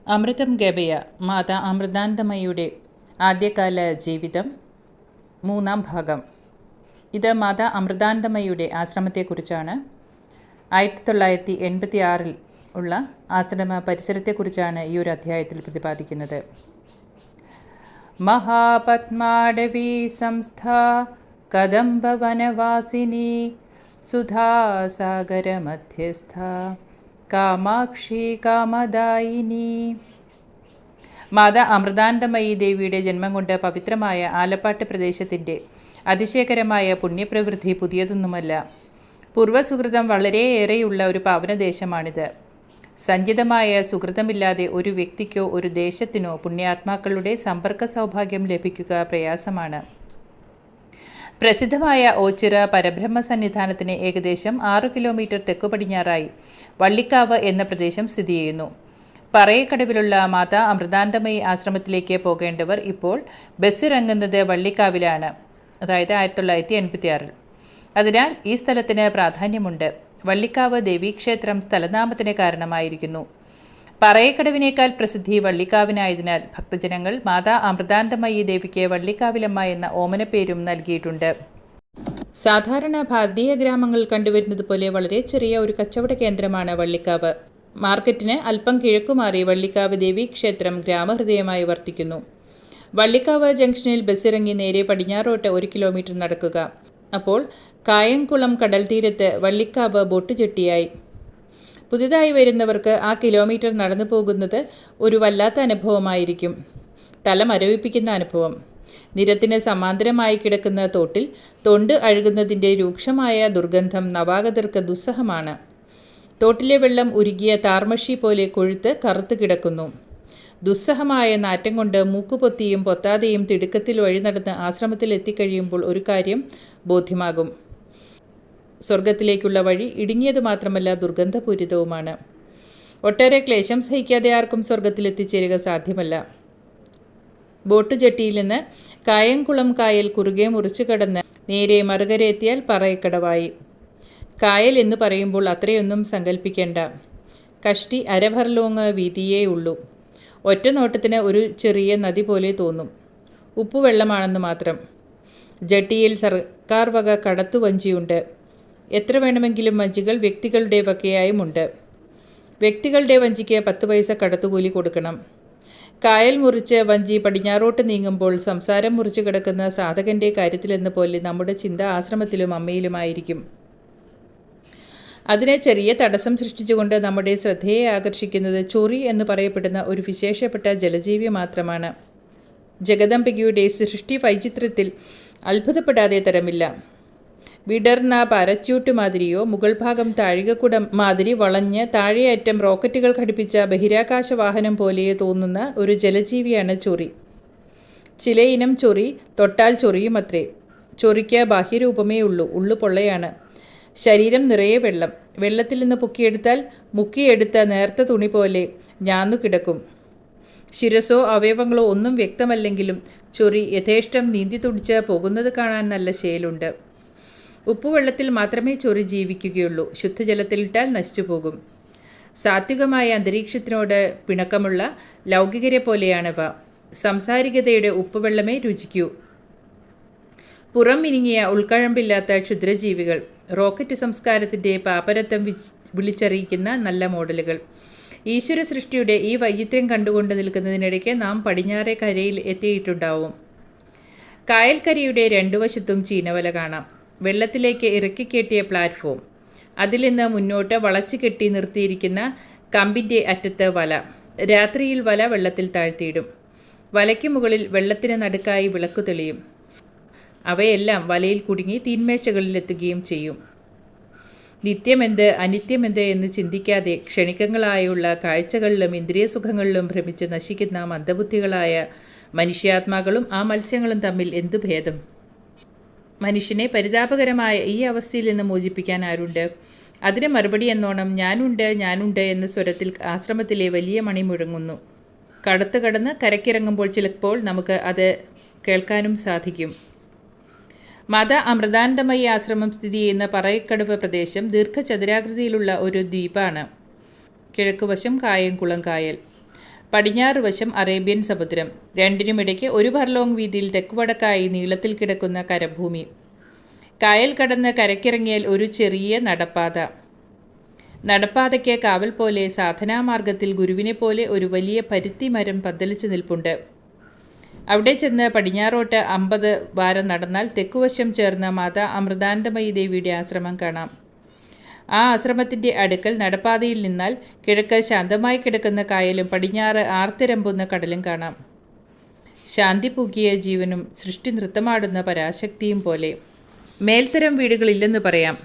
അമൃതം ഗബയ മാതാ അമൃതാനന്ദമയിയുടെ ആദ്യകാല ജീവിതം 3-ാം ഭാഗം. ഇത് മാതാ അമൃതാനന്ദമയിയുടെ ആശ്രമത്തെക്കുറിച്ചാണ്. 1986 ഉള്ള ആശ്രമ പരിസരത്തെക്കുറിച്ചാണ് ഈ ഒരു അധ്യായത്തിൽ പ്രതിപാദിക്കുന്നത്. മഹാപത്മാടവീ സംസ്ഥ കദംബവനവാസിനി സുധാസാഗരമധ്യസ്ഥ കാമാക്ഷി കാമദായിനി. മാതാ അമൃതാനന്ദമയി ദേവിയുടെ ജന്മം കൊണ്ട് പവിത്രമായ ആലപ്പാട്ട് പ്രദേശത്തിൻ്റെ അതിശയകരമായ പുണ്യപ്രവൃത്തി പുതിയതൊന്നുമല്ല. പൂർവ്വസുഹൃതം വളരെയേറെയുള്ള ഒരു പാവനദേശമാണിത്. സഞ്ചിതമായ സുഹൃതമില്ലാതെ ഒരു വ്യക്തിക്കോ ഒരു ദേശത്തിനോ പുണ്യാത്മാക്കളുടെ സമ്പർക്ക സൗഭാഗ്യം ലഭിക്കുക പ്രയാസമാണ്. പ്രസിദ്ധമായ ഓച്ചിറ പരബ്രഹ്മ സന്നിധാനത്തിന് ഏകദേശം 6 കിലോമീറ്റർ തെക്കു പടിഞ്ഞാറായി വള്ളിക്കാവ് എന്ന പ്രദേശം സ്ഥിതി ചെയ്യുന്നു. പറയക്കടവിലുള്ള മാതാ അമൃതാനന്ദമയി ആശ്രമത്തിലേക്ക് പോകേണ്ടവർ ഇപ്പോൾ ബസ്സിറങ്ങുന്നത് വള്ളിക്കാവിലാണ്, അതായത് 1986. അതിനാൽ ഈ സ്ഥലത്തിന് പ്രാധാന്യമുണ്ട്. വള്ളിക്കാവ് ദേവീക്ഷേത്രം സ്ഥലനാമത്തിന് കാരണമായിരിക്കുന്നു. പറയക്കടവിനേക്കാൾ പ്രസിദ്ധി വള്ളിക്കാവിനായതിനാൽ ഭക്തജനങ്ങൾ മാതാ അമൃതാനന്ദമയി ദേവിക്ക് വള്ളിക്കാവിലമ്മ എന്ന ഓമനപ്പേരും നൽകിയിട്ടുണ്ട്. സാധാരണ ഭാരതീയ ഗ്രാമങ്ങൾ കണ്ടുവരുന്നത് പോലെ വളരെ ചെറിയ ഒരു കച്ചവട കേന്ദ്രമാണ് വള്ളിക്കാവ്. മാർക്കറ്റിന് അല്പം കിഴക്കുമാറി വള്ളിക്കാവ് ദേവീക്ഷേത്രം ഗ്രാമഹൃദയമായി വർത്തിക്കുന്നു. വള്ളിക്കാവ് ജംഗ്ഷനിൽ ബസ്സിറങ്ങി നേരെ പടിഞ്ഞാറോട്ട് 1 കിലോമീറ്റർ നടക്കുക. അപ്പോൾ കായംകുളം കടൽ തീരത്ത് വള്ളിക്കാവ് ബോട്ട് ജെട്ടിയായി. പുതിയതായി വരുന്നവർക്ക് ആ കിലോമീറ്റർ നടന്നു പോകുന്നത് ഒരു വല്ലാത്ത അനുഭവമായിരിക്കും. തല മരവിപ്പിക്കുന്ന അനുഭവം. നിരത്തിന് സമാന്തരമായി കിടക്കുന്ന തോട്ടിൽ തൊണ്ട് അഴുകുന്നതിൻ്റെ രൂക്ഷമായ ദുർഗന്ധം നവാഗതർക്ക് ദുസ്സഹമാണ്. തോട്ടിലെ വെള്ളം ഉരുകിയ താർമഷി പോലെ കൊഴുത്ത് കറുത്ത് കിടക്കുന്നു. ദുസ്സഹമായ നാറ്റം കൊണ്ട് മൂക്കുപൊത്തിയും പൊത്താതെയും തിടുക്കത്തിൽ വഴി നടന്ന് ആശ്രമത്തിൽ എത്തിക്കഴിയുമ്പോൾ ഒരു കാര്യം ബോധ്യമാകും. സ്വർഗത്തിലേക്കുള്ള വഴി ഇടുങ്ങിയത് മാത്രമല്ല ദുർഗന്ധപൂരിതവുമാണ്. ഒട്ടേറെ ക്ലേശം സഹിക്കാതെ ആർക്കും സ്വർഗത്തിലെത്തിച്ചേരുക സാധ്യമല്ല. ബോട്ട് ജെട്ടിയിൽ നിന്ന് കായംകുളം കായൽ കുറുകെ മുറിച്ചു കടന്ന് നേരെ മറുകര എത്തിയാൽ പറയക്കടവായി. കായൽ എന്ന് പറയുമ്പോൾ അത്രയൊന്നും സങ്കല്പിക്കേണ്ട. കഷ്ടി അരഭർലോങ് വീതിയേ ഉള്ളൂ. ഒറ്റ നോട്ടത്തിന് ഒരു ചെറിയ നദി പോലെ തോന്നും. ഉപ്പുവെള്ളമാണെന്ന് മാത്രം. ജെട്ടിയിൽ സർക്കാർ വക കടത്തുവഞ്ചിയുണ്ട്. എത്ര വേണമെങ്കിലും വഞ്ചികൾ വ്യക്തികളുടെ വകയായുമുണ്ട്. വ്യക്തികളുടെ വഞ്ചിക്ക് 10 പൈസ കടത്തുകൂലി കൊടുക്കണം. കായൽ മുറിച്ച് വഞ്ചി പടിഞ്ഞാറോട്ട് നീങ്ങുമ്പോൾ സംസാരം മുറിച്ച് കിടക്കുന്ന സാധകൻ്റെ കാര്യത്തിലെന്ന പോലെ നമ്മുടെ ചിന്ത ആശ്രമത്തിലും അമ്മയിലുമായിരിക്കും. അതിനെ ചെറിയ തടസ്സം സൃഷ്ടിച്ചുകൊണ്ട് നമ്മുടെ ശ്രദ്ധയെ ആകർഷിക്കുന്നത് ചൊറി എന്ന് പറയപ്പെടുന്ന ഒരു വിശേഷപ്പെട്ട ജലജീവി മാത്രമാണ്. ജഗദംബികയുടെ സൃഷ്ടി വൈചിത്രത്തിൽ അത്ഭുതപ്പെടാതെ തരമില്ല. വിടർന്ന പാരച്യൂട്ട് മാതിരിയോ മുകൾ ഭാഗം താഴികക്കുടം മാതിരി വളഞ്ഞ് താഴെയറ്റം റോക്കറ്റുകൾ ഘടിപ്പിച്ച ബഹിരാകാശ വാഹനം പോലെയോ തോന്നുന്ന ഒരു ജലജീവിയാണ് ചൊറി. ചിലയിനം ചൊറി തൊട്ടാൽ ചൊറിയുമത്രേ. ചൊറിക്ക് ബാഹ്യരൂപമേ ഉള്ളൂ. ഉള്ളു പൊള്ളയാണ്. ശരീരം നിറയെ വെള്ളം. വെള്ളത്തിൽ നിന്ന് പൊക്കിയെടുത്താൽ മുക്കിയെടുത്ത നേർത്ത തുണി പോലെ ഞാന്നു കിടക്കും. ശിരസോ അവയവങ്ങളോ ഒന്നും വ്യക്തമല്ലെങ്കിലും ചൊറി യഥേഷ്ടം നീന്തി തുടിച്ച് പോകുന്നത് കാണാൻ നല്ല ശേലുണ്ട്. ഉപ്പുവെള്ളത്തിൽ മാത്രമേ ചൊറി ജീവിക്കുകയുള്ളൂ. ശുദ്ധജലത്തിലിട്ടാൽ നശിച്ചു പോകും. സാത്വികമായ അന്തരീക്ഷത്തിനോട് പിണക്കമുള്ള ലൗകികരെ പോലെയാണിവ. സംസാരികതയുടെ ഉപ്പുവെള്ളമേ രുചിക്കൂ. പുറം മിനുങ്ങിയ ഉൾക്കഴമ്പില്ലാത്ത ക്ഷുദ്രജീവികൾ. റോക്കറ്റ് സംസ്കാരത്തിൻ്റെ പാപ്പരത്വം വിളിച്ചറിയിക്കുന്ന നല്ല മോഡലുകൾ. ഈശ്വര സൃഷ്ടിയുടെ ഈ വൈചിത്ര്യം കണ്ടുകൊണ്ട് നിൽക്കുന്നതിനിടയ്ക്ക് നാം പടിഞ്ഞാറേ കരയിൽ എത്തിയിട്ടുണ്ടാവും. കായൽക്കരയുടെ 2 വശത്തും ചീനവല കാണാം. വെള്ളത്തിലേക്ക് ഇറക്കിക്കെട്ടിയ പ്ലാറ്റ്ഫോം. അതിൽ നിന്ന് മുന്നോട്ട് വളച്ചു കെട്ടി നിർത്തിയിരിക്കുന്ന കമ്പിൻ്റെ അറ്റത്ത് വല. രാത്രിയിൽ വല വെള്ളത്തിൽ താഴ്ത്തിയിടും. വലയ്ക്ക് മുകളിൽ വെള്ളത്തിന് നടുക്കായി വിളക്കു തെളിയും. അവയെല്ലാം വലയിൽ കുടുങ്ങി തീന്മേശകളിലെത്തുകയും ചെയ്യും. നിത്യമെന്ത് അനിത്യമെന്ത് എന്ന് ചിന്തിക്കാതെ ക്ഷണികങ്ങളായുള്ള കാഴ്ചകളിലും ഇന്ദ്രിയസുഖങ്ങളിലും ഭ്രമിച്ച് നശിക്കുന്ന മന്ദബുദ്ധികളായ മനുഷ്യാത്മാക്കളും ആ മത്സ്യങ്ങളും തമ്മിൽ എന്തു ഭേദം? മനുഷ്യനെ പരിതാപകരമായ ഈ അവസ്ഥയിൽ നിന്ന് മോചിപ്പിക്കാൻ ആരുണ്ട്? അതിന് മറുപടി എന്നോണം ഞാനുണ്ട് ഞാനുണ്ട് എന്ന സ്വരത്തിൽ ആശ്രമത്തിലെ വലിയ മണി മുഴങ്ങുന്നു. കടത്ത് കടന്ന് കരക്കിറങ്ങുമ്പോൾ ചിലപ്പോൾ നമുക്ക് അത് കേൾക്കാനും സാധിക്കും. മാതാ അമൃതാനന്ദമയി ആശ്രമം സ്ഥിതി ചെയ്യുന്ന പറയക്കടവ് പ്രദേശം ദീർഘചതുരാകൃതിയിലുള്ള ഒരു ദ്വീപാണ്. കിഴക്കുവശം കായംകുളം കായൽ. പടിഞ്ഞാറ് വശം അറേബ്യൻ സമുദ്രം. രണ്ടിനുമിടയ്ക്ക് ഒരു ഫർലോങ് വീതിയിൽ തെക്കുവടക്കായി നീളത്തിൽ കിടക്കുന്ന കരഭൂമി. കായൽ കടന്ന് കരയ്ക്കിറങ്ങിയാൽ ഒരു ചെറിയ നടപ്പാത. നടപ്പാതയ്ക്ക് കാവൽ പോലെ സാധനാമാർഗത്തിൽ ഗുരുവിനെ പോലെ ഒരു വലിയ പരുത്തി മരം പന്തലിച്ച് നിൽപ്പുണ്ട്. അവിടെ ചെന്ന് പടിഞ്ഞാറോട്ട് 50 വാരം നടന്നാൽ തെക്കുവശം ചേർന്ന മാതാ അമൃതാനന്ദമയി ദേവിയുടെ ആശ്രമം കാണാം. ആ ആശ്രമത്തിൻ്റെ അടുക്കൽ നടപ്പാതയിൽ നിന്നാൽ കിഴക്ക് ശാന്തമായി കിടക്കുന്ന കായലും പടിഞ്ഞാറ് ആർത്തിരമ്പുന്ന കടലും കാണാം. ശാന്തി പൂക്കിയ ജീവനും സൃഷ്ടി നൃത്തമാടുന്ന പരാശക്തിയും പോലെ. മേൽത്തരം വീടുകളില്ലെന്ന് പറയാം.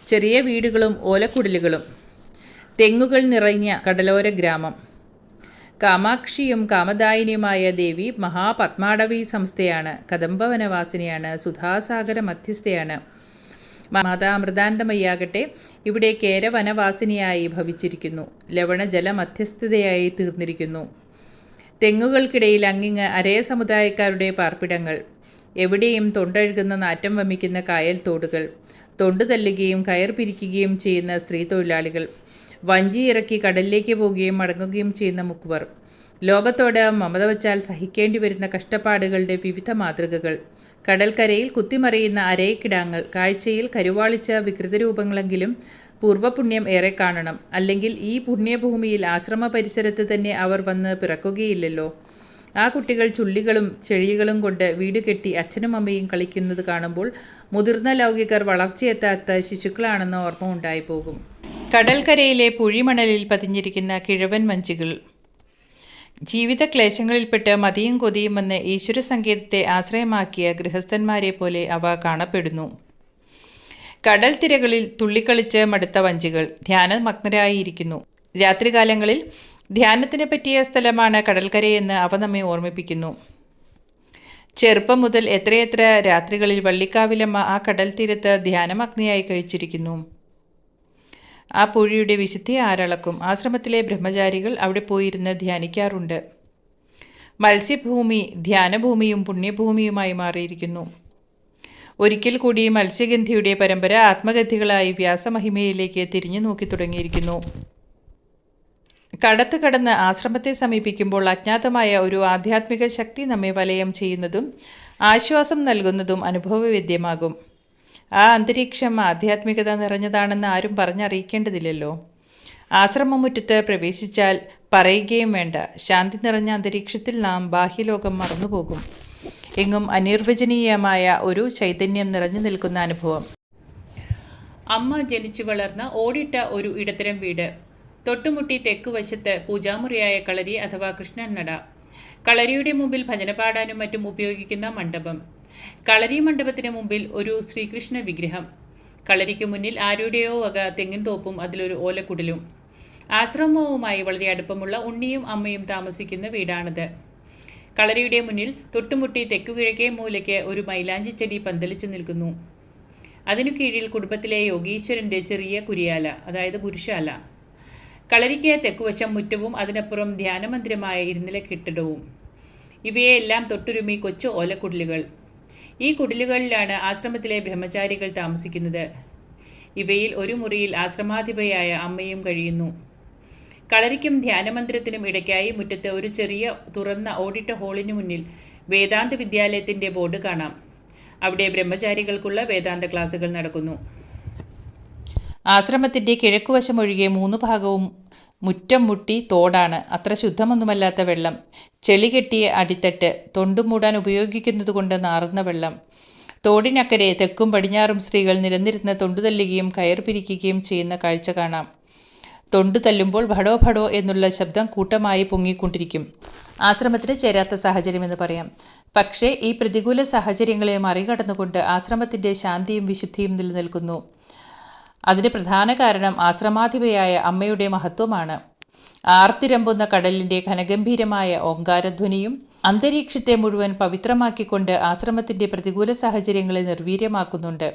ചെറിയ വീടുകളും ഓലക്കുടിലുകളും. തെങ്ങുകൾ നിറഞ്ഞ കടലോര ഗ്രാമം. കാമാക്ഷിയും കാമദായിനിയുമായ ദേവി മഹാപത്മാടവി സംസ്ഥയാണ്. കദംബവനവാസിനിയാണ്. സുധാസാഗര മധ്യസ്ഥയാണ്. മാതാ അമൃതാനന്ദമയ്യാകട്ടെ ഇവിടെ കേരവനവാസിനിയായി ഭവിച്ചിരിക്കുന്നു. ലവണജല മധ്യസ്ഥതയായി തീർന്നിരിക്കുന്നു. തെങ്ങുകൾക്കിടയിൽ അങ്ങിങ്ങ് അരയ സമുദായക്കാരുടെ പാർപ്പിടങ്ങൾ. എവിടെയും തൊണ്ടഴുകുന്ന നാറ്റം വമിക്കുന്ന കായൽ തോടുകൾ. തൊണ്ടു തല്ലുകയും കയർ പിരിക്കുകയും ചെയ്യുന്ന സ്ത്രീ തൊഴിലാളികൾ. വഞ്ചി ഇറക്കി കടലിലേക്ക് പോവുകയും മടങ്ങുകയും ചെയ്യുന്ന മുക്കുവർ. ലോകത്തോട് മമത വച്ചാൽ സഹിക്കേണ്ടി വരുന്ന കഷ്ടപ്പാടുകളുടെ വിവിധ മാതൃകകൾ. കടൽക്കരയിൽ കുത്തിമറിയുന്ന അരയക്കിടാങ്ങൾ. കാഴ്ചയിൽ കരുവാളിച്ച വികൃതരൂപങ്ങളെങ്കിലും പൂർവ്വപുണ്യം ഏറെ കാണണം. അല്ലെങ്കിൽ ഈ പുണ്യഭൂമിയിൽ ആശ്രമ പരിസരത്ത് തന്നെ അവർ വന്ന് പിറക്കുകയില്ലല്ലോ. ആ കുട്ടികൾ ചുള്ളികളും ചെഴികളും കൊണ്ട് വീട് കെട്ടി അച്ഛനും അമ്മയും കളിക്കുന്നത് കാണുമ്പോൾ മുതിർന്ന ലൗകികർ വളർച്ചയെത്താത്ത ശിശുക്കളാണെന്ന ഓർമ്മ ഉണ്ടായിപ്പോകും. കടൽക്കരയിലെ പുഴിമണലിൽ പതിഞ്ഞിരിക്കുന്ന കിഴവൻ മഞ്ചുകൾ. ജീവിത ക്ലേശങ്ങളിൽപ്പെട്ട് മതിയും കൊതിയും വന്ന് ഈശ്വര സങ്കേതത്തെ ആശ്രയമാക്കിയ ഗൃഹസ്ഥന്മാരെ പോലെ അവ കാണപ്പെടുന്നു. കടൽ തിരകളിൽ തുള്ളിക്കളിച്ച് മടുത്ത വഞ്ചികൾ ധ്യാനമഗ്നരായിരിക്കുന്നു. രാത്രികാലങ്ങളിൽ ധ്യാനത്തിന് പറ്റിയ സ്ഥലമാണ് കടൽക്കരയെന്ന് അവ നമ്മെ ഓർമ്മിപ്പിക്കുന്നു. ചെറുപ്പം മുതൽ എത്രയെത്ര രാത്രികളിൽ വള്ളിക്കാവിലമ്മ ആ കടൽ തീരത്ത് ധ്യാനമഗ്നിയായി കഴിച്ചിരിക്കുന്നു. ആ പുഴയുടെ വിശുദ്ധി ആരളക്കും. ആശ്രമത്തിലെ ബ്രഹ്മചാരികൾ അവിടെ പോയിരുന്ന് ധ്യാനിക്കാറുണ്ട്. മത്സ്യഭൂമി ധ്യാനഭൂമിയും പുണ്യഭൂമിയുമായി മാറിയിരിക്കുന്നു. ഒരിക്കൽ കൂടി മത്സ്യഗന്ധിയുടെ പരമ്പര ആത്മഗന്ധികളായി വ്യാസമഹിമയിലേക്ക് തിരിഞ്ഞു നോക്കി തുടങ്ങിയിരിക്കുന്നു. കടത്ത് കടന്ന് ആശ്രമത്തെ സമീപിക്കുമ്പോൾ അജ്ഞാതമായ ഒരു ആധ്യാത്മിക ശക്തി നമ്മെ വലയം ചെയ്യുന്നതും ആശ്വാസം നൽകുന്നതും അനുഭവവേദ്യമാകും. ആ അന്തരീക്ഷം ആധ്യാത്മികത നിറഞ്ഞതാണെന്ന് ആരും പറഞ്ഞറിയിക്കേണ്ടതില്ലല്ലോ. ആശ്രമമുറ്റത്ത് പ്രവേശിച്ചാൽ പറയുകയും വേണ്ട. ശാന്തി നിറഞ്ഞ അന്തരീക്ഷത്തിൽ നാം ബാഹ്യലോകം മറന്നുപോകും. എങ്ങും അനിർവചനീയമായ ഒരു ചൈതന്യം നിറഞ്ഞു നിൽക്കുന്ന അനുഭവം. അമ്മ ജനിച്ചു വളർന്ന ഓടിട്ട ഒരു ഇടത്തരം വീട്. തൊട്ടുമുട്ടി തെക്കുവശത്ത് പൂജാമുറിയായ കളരി അഥവാ കൃഷ്ണൻ നട. കളരിയുടെ മുമ്പിൽ ഭജന പാടാനും മറ്റും ഉപയോഗിക്കുന്ന മണ്ഡപം. കളരി മണ്ഡപത്തിന് മുമ്പിൽ ഒരു ശ്രീകൃഷ്ണ വിഗ്രഹം. കളരിക്ക് മുന്നിൽ ആരുടെയോ വക തെങ്ങിൻ തോപ്പും അതിലൊരു ഓലക്കുടിലും. ആശ്രമവുമായി വളരെ അടുപ്പമുള്ള ഉണ്ണിയും അമ്മയും താമസിക്കുന്ന വീടാണിത്. കളരിയുടെ മുന്നിൽ തൊട്ടുമുട്ടി തെക്കുകിഴക്കേ മൂലയ്ക്ക് ഒരു മൈലാഞ്ചി ചെടി പന്തലിച്ചു നിൽക്കുന്നു. അതിനു കീഴിൽ കുടുംബത്തിലെ യോഗീശ്വരൻ്റെ ചെറിയ കുരിയാല, അതായത് ഗുരുശാല. കളരിക്ക് തെക്കുവശം മുറ്റവും അതിനപ്പുറം ധ്യാനമന്ദിരമായ ഇരുനില കെട്ടിടവും. ഇവയെല്ലാം തൊട്ടുരുമി കൊച്ചു ഓലക്കുടിലുകൾ. ഈ കുടിലുകളിലാണ് ആശ്രമത്തിലെ ബ്രഹ്മചാരികൾ താമസിക്കുന്നത്. ഇവയിൽ ഒരു മുറിയിൽ ആശ്രമാധിപയായ അമ്മയും കഴിയുന്നു. കളരിക്കും ധ്യാനമന്ദിരത്തിനും ഇടയ്ക്കായി മുറ്റത്ത് ഒരു ചെറിയ തുറന്ന ഓടിട്ട ഹോളിനു മുന്നിൽ വേദാന്ത വിദ്യാലയത്തിൻ്റെ ബോർഡ് കാണാം. അവിടെ ബ്രഹ്മചാരികൾക്കുള്ള വേദാന്ത ക്ലാസുകൾ നടക്കുന്നു. ആശ്രമത്തിൻ്റെ കിഴക്കുവശം ഒഴികെ 3 ഭാഗവും മുറ്റം മുട്ടി തോടാണ്. അത്ര ശുദ്ധമൊന്നുമല്ലാത്ത വെള്ളം. ചെളി കെട്ടിയ അടിത്തട്ട്. തൊണ്ടു മൂടാൻ ഉപയോഗിക്കുന്നത് കൊണ്ട് നാറുന്ന വെള്ളം. തോടിനക്കരെ തെക്കും പടിഞ്ഞാറും സ്ത്രീകൾ നിരന്നിരുന്ന് തൊണ്ടു തല്ലുകയും കയർ പിരിക്കുകയും ചെയ്യുന്ന കാഴ്ച കാണാം. തൊണ്ടു തല്ലുമ്പോൾ ഭടോ ഭടോ എന്നുള്ള ശബ്ദം കൂട്ടമായി പൊങ്ങിക്കൊണ്ടിരിക്കും. ആശ്രമത്തിന് ചേരാത്ത സാഹചര്യമെന്ന് പറയാം. പക്ഷേ ഈ പ്രതികൂല സാഹചര്യങ്ങളെ മറികടന്നുകൊണ്ട് ആശ്രമത്തിൻ്റെ ശാന്തിയും വിശുദ്ധിയും നിലനിൽക്കുന്നു. അതിന് പ്രധാന കാരണം ആശ്രമാധിപയായ അമ്മയുടെ മഹത്വമാണ്. ആർത്തിരമ്പുന്ന കടലിൻ്റെ ഘനഗംഭീരമായ ഓങ്കാരധ്വനിയും അന്തരീക്ഷത്തെ മുഴുവൻ പവിത്രമാക്കിക്കൊണ്ട് ആശ്രമത്തിൻ്റെ പ്രതികൂല സാഹചര്യങ്ങളെ നിർവീര്യമാക്കുന്നുണ്ട്.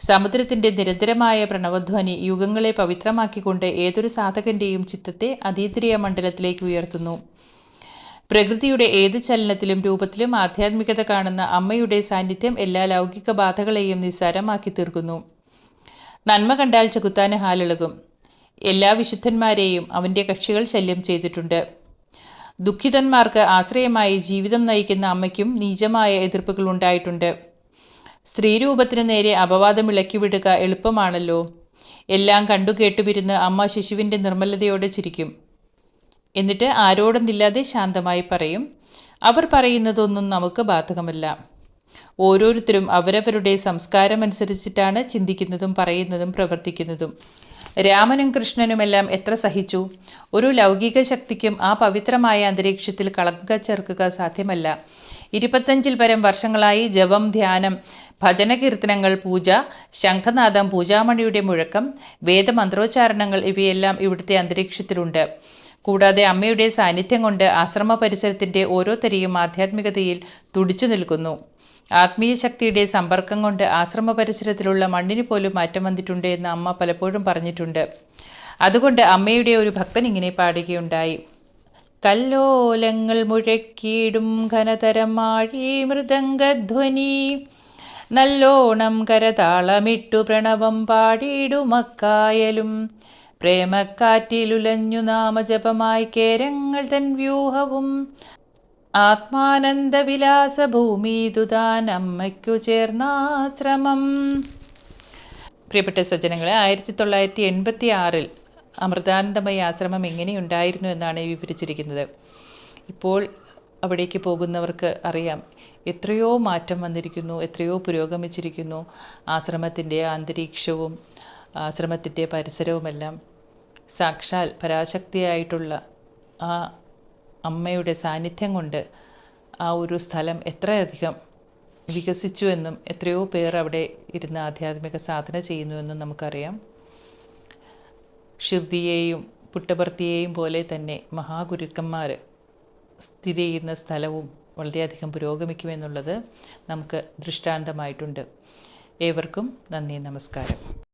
സമുദ്രത്തിൻ്റെ നിരന്തരമായ പ്രണവധ്വനി യുഗങ്ങളെ പവിത്രമാക്കിക്കൊണ്ട് ഏതൊരു സാധകൻ്റെയും ചിത്തത്തെ അതീന്ദ്രിയ മണ്ഡലത്തിലേക്ക് ഉയർത്തുന്നു. പ്രകൃതിയുടെ ഏത് ചലനത്തിലും രൂപത്തിലും ആധ്യാത്മികത കാണുന്ന അമ്മയുടെ സാന്നിധ്യം എല്ലാ ലൗകിക ബാധകളെയും നിസ്സാരമാക്കി തീർക്കുന്നു. നന്മ കണ്ടാൽ ചെകുത്താന് ഹാലിളകും. എല്ലാ വിശുദ്ധന്മാരെയും അവൻ്റെ കക്ഷികൾ ശല്യം ചെയ്തിട്ടുണ്ട്. ദുഃഖിതന്മാർക്ക് ആശ്രയമായി ജീവിതം നയിക്കുന്ന അമ്മയ്ക്കും നീചമായ എതിർപ്പുകൾ ഉണ്ടായിട്ടുണ്ട്. സ്ത്രീരൂപത്തിന് നേരെ അപവാദം ഇളക്കിവിടുക എളുപ്പമാണല്ലോ. എല്ലാം കണ്ടു കേട്ടുപിരുന്ന് അമ്മ ശിശുവിൻ്റെ നിർമ്മലതയോടെ ചിരിക്കും. എന്നിട്ട് ആരോടൊന്നില്ലാതെ ശാന്തമായി പറയും, അവർ പറയുന്നതൊന്നും നമുക്ക് ബാധകമല്ല. ഓരോരുത്തരും അവരവരുടെ സംസ്കാരമനുസരിച്ചിട്ടാണ് ചിന്തിക്കുന്നതും പറയുന്നതും പ്രവർത്തിക്കുന്നതും. രാമനും കൃഷ്ണനുമെല്ലാം എത്ര സഹിച്ചു. ഒരു ലൗകിക ശക്തിക്കും ആ പവിത്രമായ അന്തരീക്ഷത്തിൽ കളങ്കം ചേർക്കുക സാധ്യമല്ല. 25 പരം വർഷങ്ങളായി ജപം, ധ്യാനം, ഭജനകീർത്തനങ്ങൾ, പൂജ, ശംഖനാദം, പൂജാമണിയുടെ മുഴക്കം, വേദമന്ത്രോച്ചാരണങ്ങൾ ഇവയെല്ലാം ഇവിടുത്തെ അന്തരീക്ഷത്തിലുണ്ട്. കൂടാതെ അമ്മയുടെ സാന്നിധ്യം കൊണ്ട് ആശ്രമ പരിസരത്തിൻ്റെ ഓരോ തരിയും ആധ്യാത്മികതയിൽ തുടിച്ചു നിൽക്കുന്നു. ആത്മീയ ശക്തിയുടെ സമ്പർക്കം കൊണ്ട് ആശ്രമ പരിസരത്തിലുള്ള മണ്ണിന് പോലും മാറ്റം വന്നിട്ടുണ്ട് എന്ന് അമ്മ പലപ്പോഴും പറഞ്ഞിട്ടുണ്ട്. അതുകൊണ്ട് അമ്മയുടെ ഒരു ഭക്തൻ ഇങ്ങനെ പാടുകയുണ്ടായി: കല്ലോലങ്ങൾ മുഴക്കിയിടും ഘനതരം ആഴി മൃദംഗധ്വനി, നല്ലോണം കരതാളമിട്ടു പ്രണവം പാടിയിടുമക്കായലും, പ്രേമക്കാറ്റിലുലഞ്ഞു നാമജപമായി കേരങ്ങൾ തൻ വ്യൂഹവും, ആത്മാനന്ദവിലാസ ഭൂമിതുതാൻ അമ്മയ്ക്കു ചേർന്നാശ്രമം. പ്രിയപ്പെട്ട സജ്ജനങ്ങളെ, 1986 അമൃതാനന്ദമയ ആശ്രമം എങ്ങനെയുണ്ടായിരുന്നു എന്നാണ് വിവരിച്ചിരിക്കുന്നത്. ഇപ്പോൾ അവിടേക്ക് പോകുന്നവർക്ക് അറിയാം എത്രയോ മാറ്റം വന്നിരിക്കുന്നു, എത്രയോ പുരോഗമിച്ചിരിക്കുന്നു. ആശ്രമത്തിൻ്റെ അന്തരീക്ഷവും ആശ്രമത്തിൻ്റെ പരിസരവുമെല്ലാം സാക്ഷാൽ പരാശക്തിയായിട്ടുള്ള ആ അമ്മയുടെ സാന്നിധ്യം കൊണ്ട് ആ ഒരു സ്ഥലം എത്രയധികം വികസിച്ചുവെന്നും എത്രയോ പേർ അവിടെ ഇരുന്ന് ആധ്യാത്മിക സാധന ചെയ്യുന്നുവെന്നും നമുക്കറിയാം. ഷിർദിയെയും പുട്ടപർത്തിയെയും പോലെ തന്നെ മഹാഗുരുക്കന്മാർ സ്ഥിതി ചെയ്യുന്ന സ്ഥലവും വളരെയധികം പുരോഗമിക്കുമെന്നുള്ളത് നമുക്ക് ദൃഷ്ടാന്തമായിട്ടുണ്ട്. ഏവർക്കും നന്ദി, നമസ്കാരം.